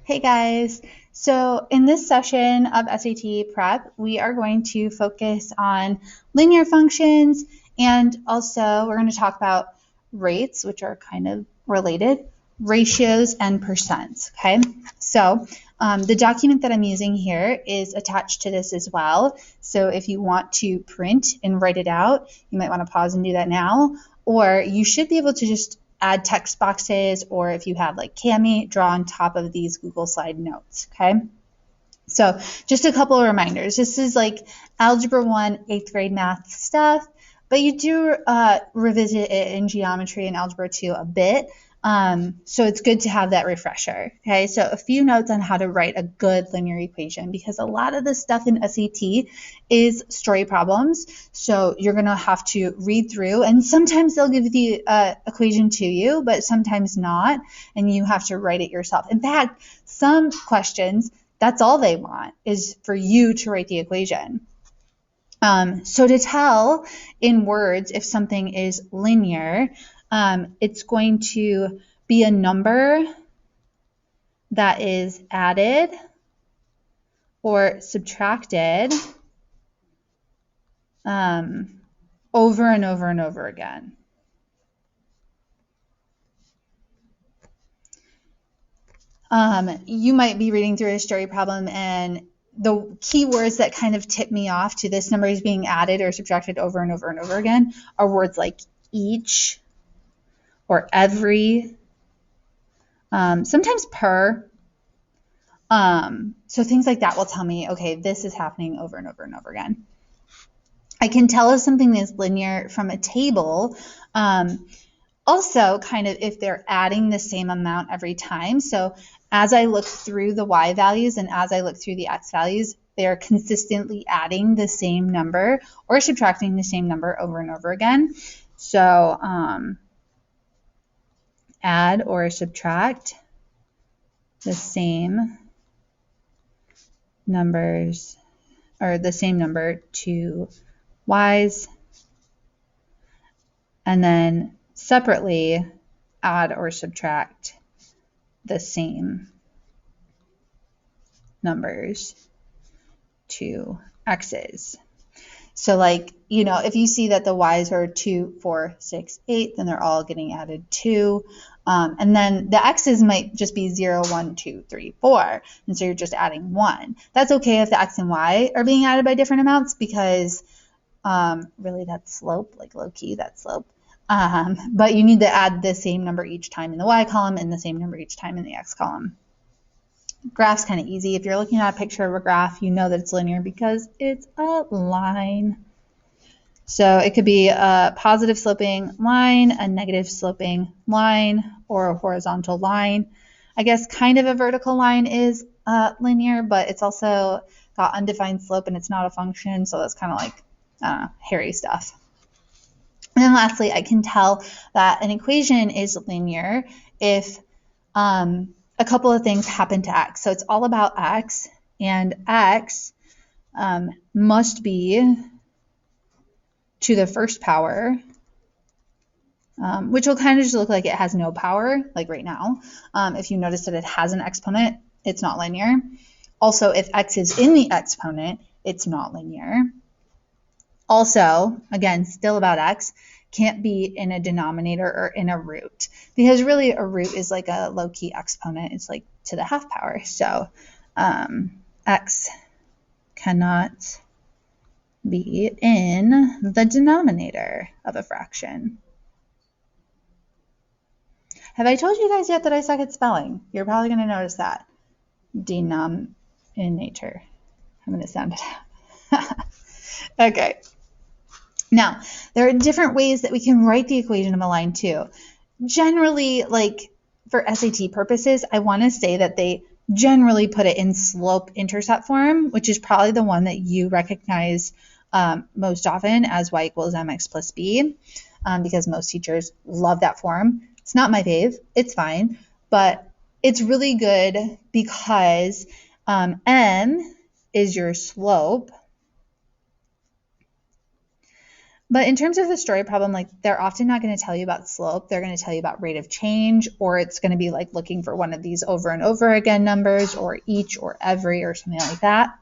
Hey guys. So in this session of SAT prep, we are going to focus on linear functions, and also we're going to talk about rates, which are kind of related, ratios, and percents. Okay. So the document that I'm using here is attached to this as well. So if you want to print and write it out, you might want to pause and do that now, or you should be able to just add text boxes, or if you have like Kami, draw on top of these Google Slide notes, okay? So just a couple of reminders. This is like Algebra 1, 8th grade math stuff, but you do revisit it in geometry and Algebra 2 a bit. So it's good to have that refresher, okay? So a few notes on how to write a good linear equation, because a lot of the stuff in SAT is story problems. So you're going to have to read through, and sometimes they'll give the equation to you, but sometimes not, and you have to write it yourself. In fact, some questions, that's all they want is for you to write the equation. So to tell in words if something is linear, it's going to be a number that is added or subtracted over and over and over again. You might be reading through a story problem, and the key words that kind of tip me off to this number is being added or subtracted over and over and over again are words like each or every, sometimes per. So things like that will tell me, okay, this is happening over and over and over again. I can tell if something is linear from a table. Also, kind of if they're adding the same amount every time. So as I look through the y values and as I look through the x values, they're consistently adding the same number or subtracting the same number over and over again. So add or subtract the same numbers, or the same number to y's, and then separately add or subtract the same numbers to x's. So like, if you see that the y's are 2, 4, 6, 8, then they're all getting added 2. And then the x's might just be 0, 1, 2, 3, 4. And so you're just adding 1. That's okay if the x and y are being added by different amounts, because really that's slope, like low key, that's slope. But you need to add the same number each time in the y column and the same number each time in the x column. Graph's kind of easy. If you're looking at a picture of a graph, you know that it's linear because it's a line. So it could be a positive sloping line, a negative sloping line, or a horizontal line. I guess kind of a vertical line is linear, but it's also got undefined slope and it's not a function, so that's kind of like hairy stuff. And then lastly, I can tell that an equation is linear if a couple of things happen to x. So it's all about x, and x must be to the first power, which will kind of just look like it has no power, like right now. If you notice that it has an exponent, it's not linear. Also, if x is in the exponent, it's not linear. Also, again, still about x, can't be in a denominator or in a root, because really a root is like a low-key exponent. It's like to the half power. So x cannot be in the denominator of a fraction. Have I told you guys yet that I suck at spelling? You're probably going to notice that. Denominator. I'm going to sound it out. Okay. Now, there are different ways that we can write the equation of a line too. Generally, like for SAT purposes, I want to say that they generally put it in slope-intercept form, which is probably the one that you recognize most often as y equals mx plus b, because most teachers love that form. It's not my fave. It's fine. But it's really good because m is your slope, But in terms of the story problem, like they're often not going to tell you about slope. They're going to tell you about rate of change, or it's going to be like looking for one of these over and over again numbers, or each or every or something like that.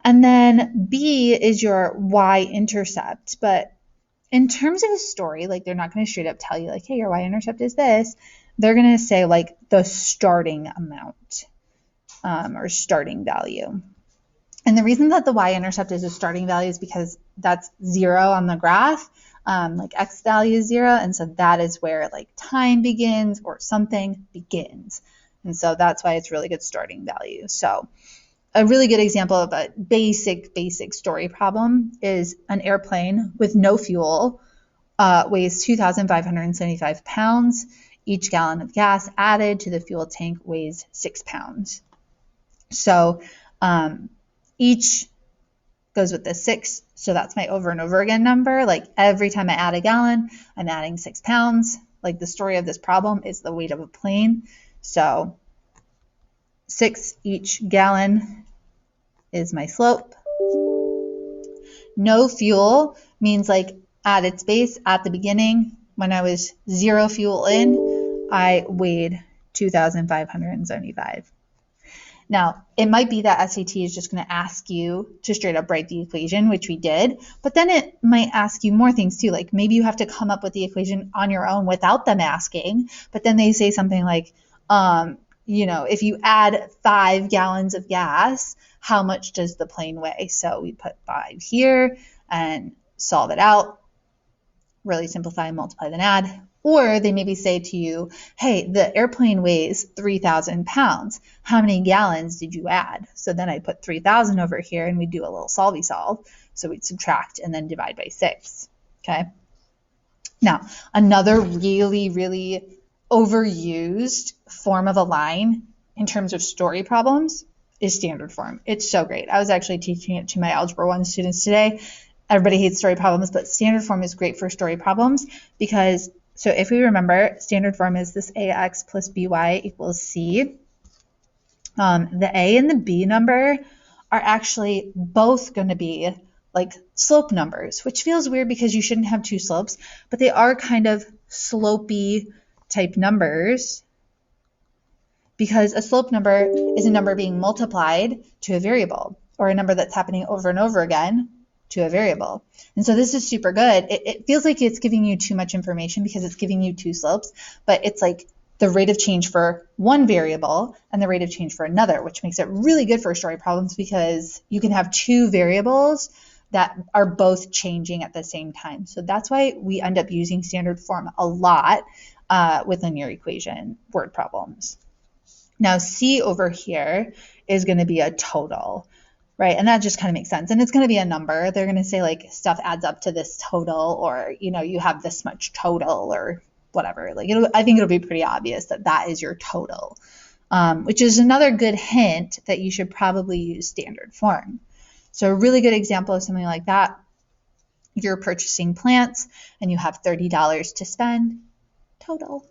And then B is your y-intercept. But in terms of a story, like they're not going to straight up tell you like, hey, your y-intercept is this. They're going to say like the starting amount or starting value. And the reason that the y-intercept is a starting value is because that's 0 on the graph, like x value is 0, and so that is where like time begins or something begins. And so that's why it's really good starting value. So a really good example of a basic story problem is an airplane with no fuel, weighs 2,575 pounds. Each gallon of gas added to the fuel tank weighs 6 pounds. So each goes with the 6, so that's my over and over again number. Like every time I add a gallon, I'm adding 6 pounds. Like the story of this problem is the weight of a plane. So 6 each gallon is my slope. No fuel means like at its base, at the beginning, when I was 0 fuel in, I weighed 2,575. Now, it might be that SAT is just going to ask you to straight up write the equation, which we did, but then it might ask you more things too. Like maybe you have to come up with the equation on your own without them asking, but then they say something like, if you add 5 gallons of gas, how much does the plane weigh? So we put 5 here and solve it out. Really simplify, multiply, then add. Or they maybe say to you, hey, the airplane weighs 3,000 pounds. How many gallons did you add? So then I put 3,000 over here and we do a little solvey solve. So we'd subtract and then divide by 6. Okay. Now, another really, really overused form of a line in terms of story problems is standard form. It's so great. I was actually teaching it to my Algebra 1 students today. Everybody hates story problems, but standard form is great for story problems because, so if we remember, standard form is this ax plus by equals c. The a and the b number are actually both going to be like slope numbers, which feels weird because you shouldn't have 2 slopes, but they are kind of slopey type numbers because a slope number is a number being multiplied to a variable or a number that's happening over and over again to a variable. And so this is super good. It feels like it's giving you too much information because it's giving you 2 slopes, but it's like the rate of change for one variable and the rate of change for another, which makes it really good for story problems because you can have 2 variables that are both changing at the same time. So that's why we end up using standard form a lot with linear equation word problems. Now C over here is going to be a total, right? And that just kind of makes sense. And it's going to be a number. They're going to say like stuff adds up to this total, or, you have this much total or whatever. Like I think it'll be pretty obvious that that is your total, which is another good hint that you should probably use standard form. So a really good example of something like that, you're purchasing plants and you have $30 to spend total.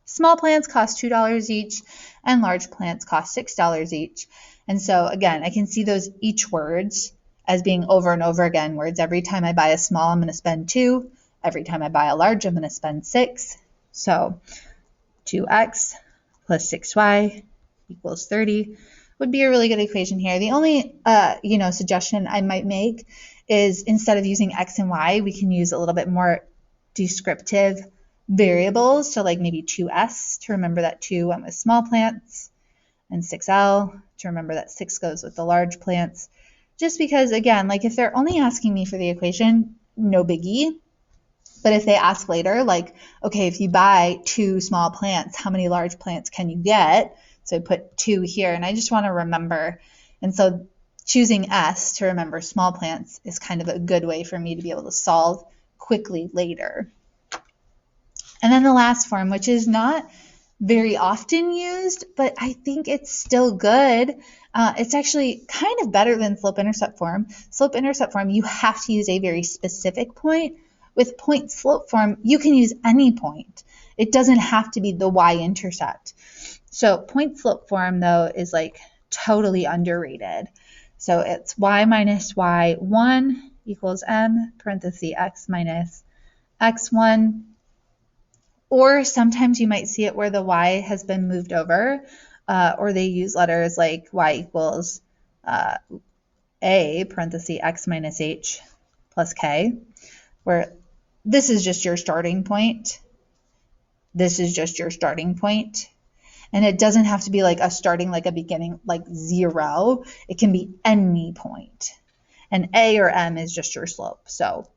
Small plants cost $2 each and large plants cost $6 each. And so again, I can see those each words as being over and over again words. Every time I buy a small, I'm going to spend 2. Every time I buy a large, I'm going to spend 6. So 2x plus 6y equals 30 would be a really good equation here. The only suggestion I might make is instead of using x and y, we can use a little bit more descriptive variables. So like maybe 2s to remember that 2 went with small plants, and 6l to remember that 6 goes with the large plants. Just because, again, like if they're only asking me for the equation, no biggie. But if they ask later, like, okay, if you buy 2 small plants, how many large plants can you get? So I put 2 here, and I just want to remember. And so choosing S to remember small plants is kind of a good way for me to be able to solve quickly later. And then the last form, which is not very often used, but I think it's still good. It's actually kind of better than slope-intercept form. Slope-intercept form, you have to use a very specific point. With point-slope form, you can use any point. It doesn't have to be the y-intercept. So point-slope form, though, is like totally underrated. So it's y minus y1 equals m parenthesis x minus x1. Or sometimes you might see it where the y has been moved over, or they use letters like y equals a parenthesis x minus h plus k, where this is just your starting point. This is just your starting point. And it doesn't have to be like a starting, like a beginning, like 0. It can be any point. And a or m is just your slope. So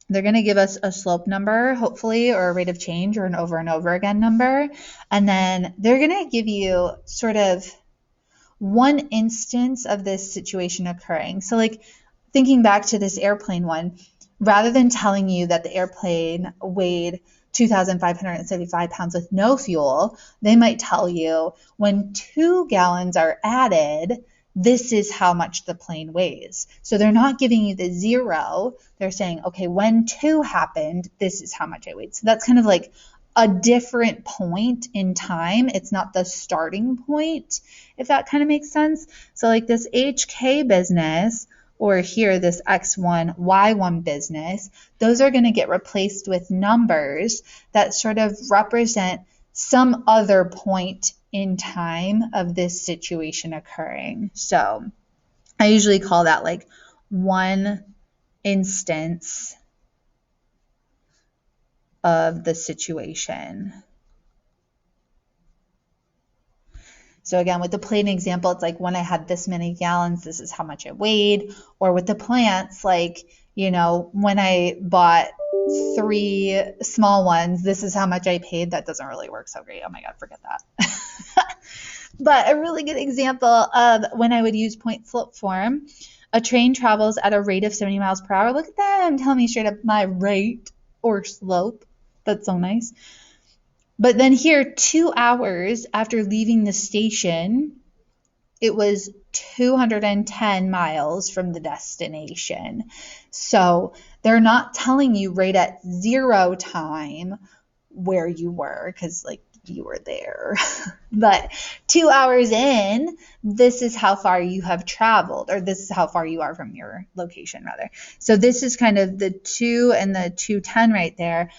they're going to give us a slope number, hopefully, or a rate of change, or an over and over again number. And then they're going to give you sort of one instance of this situation occurring. So like thinking back to this airplane one, rather than telling you that the airplane weighed 2,575 pounds with no fuel, they might tell you when 2 gallons are added, this is how much the plane weighs. So they're not giving you the 0. They're saying, okay, when 2 happened, this is how much it weighed. So that's kind of like a different point in time. It's not the starting point, if that kind of makes sense. So like this HK business, or here this X1, Y1 business, those are going to get replaced with numbers that sort of represent some other point in time of this situation occurring. So I usually call that like one instance of the situation. So again, with the plane example, it's like when I had this many gallons, this is how much it weighed. Or with the plants, like, you know, when I bought 3 small ones, this is how much I paid. That doesn't really work so great. Oh my God, forget that. But a really good example of when I would use point slope form, a train travels at a rate of 70 miles per hour. Look at that. I'm telling me straight up my rate or slope. That's so nice. But then here, 2 hours after leaving the station, it was 210 miles from the destination. So they're not telling you right at 0 time where you were, because like you were there. But 2 hours in, this is how far you have traveled, or this is how far you are from your location, rather. So this is kind of the 2 and the 210 right there.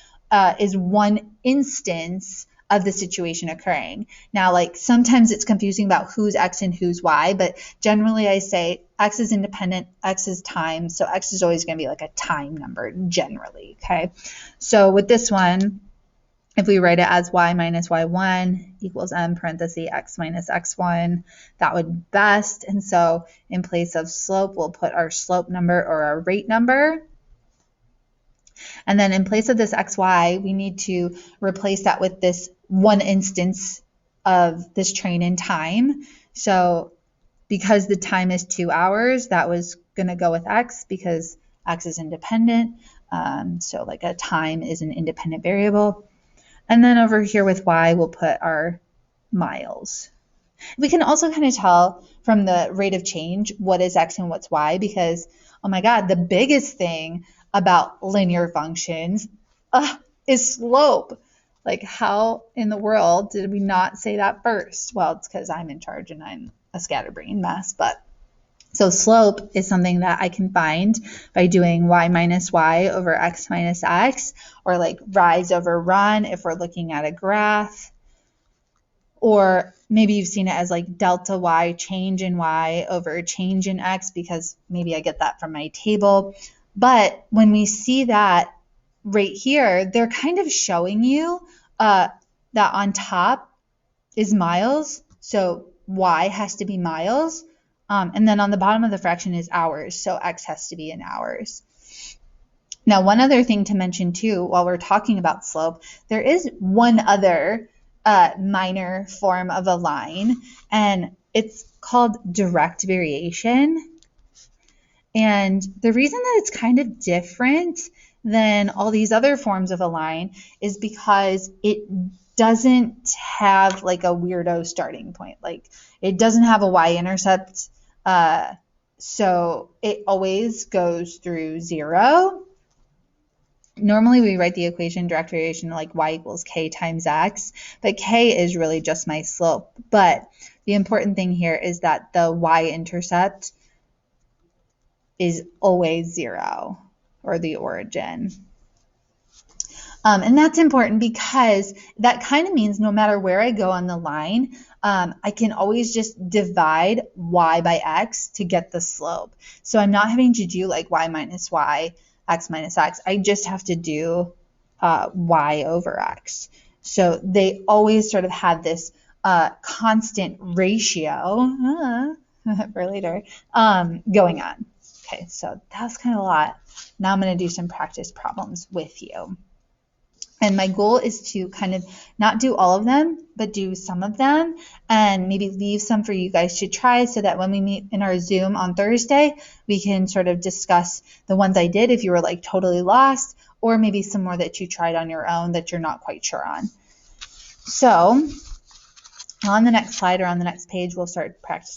Is one instance of the situation occurring. Now, like sometimes it's confusing about who's X and who's Y, but generally I say X is independent, X is time, so X is always going to be like a time number generally, okay? So with this one, if we write it as Y minus Y1 equals M parenthesis X minus X1, that would be best. And so in place of slope, we'll put our slope number or our rate number. And then in place of this xy, we need to replace that with this one instance of this train in time. So because the time is 2 hours, that was going to go with x because x is independent. So like a time is an independent variable. And then over here with y, we'll put our miles. We can also kind of tell from the rate of change what is x and what's y, because, oh my God, the biggest thing about linear functions is slope. Like, how in the world did we not say that first? Well, it's because I'm in charge and I'm a scatterbrain mess. But so slope is something that I can find by doing y minus y over x minus x, or like rise over run if we're looking at a graph. Or maybe you've seen it as like delta y, change in y over change in x, because maybe I get that from my table. But when we see that right here, they're kind of showing you that on top is miles. So y has to be miles. And then on the bottom of the fraction is hours. So x has to be in hours. Now, one other thing to mention too, while we're talking about slope, there is one other minor form of a line, and it's called direct variation. And the reason that it's kind of different than all these other forms of a line is because it doesn't have like a weirdo starting point. Like it doesn't have a y-intercept, so it always goes through 0. Normally we write the equation direct variation like y equals k times x, but k is really just my slope. But the important thing here is that the y-intercept is always 0, or the origin. And that's important because that kind of means no matter where I go on the line, I can always just divide y by x to get the slope. So I'm not having to do like y minus y, x minus x. I just have to do y over x. So they always sort of have this constant ratio for later going on. Okay, so that's kind of a lot. Now I'm going to do some practice problems with you. And my goal is to kind of not do all of them, but do some of them and maybe leave some for you guys to try so that when we meet in our Zoom on Thursday, we can sort of discuss the ones I did if you were like totally lost, or maybe some more that you tried on your own that you're not quite sure on. So on the next slide or on the next page, we'll start practicing.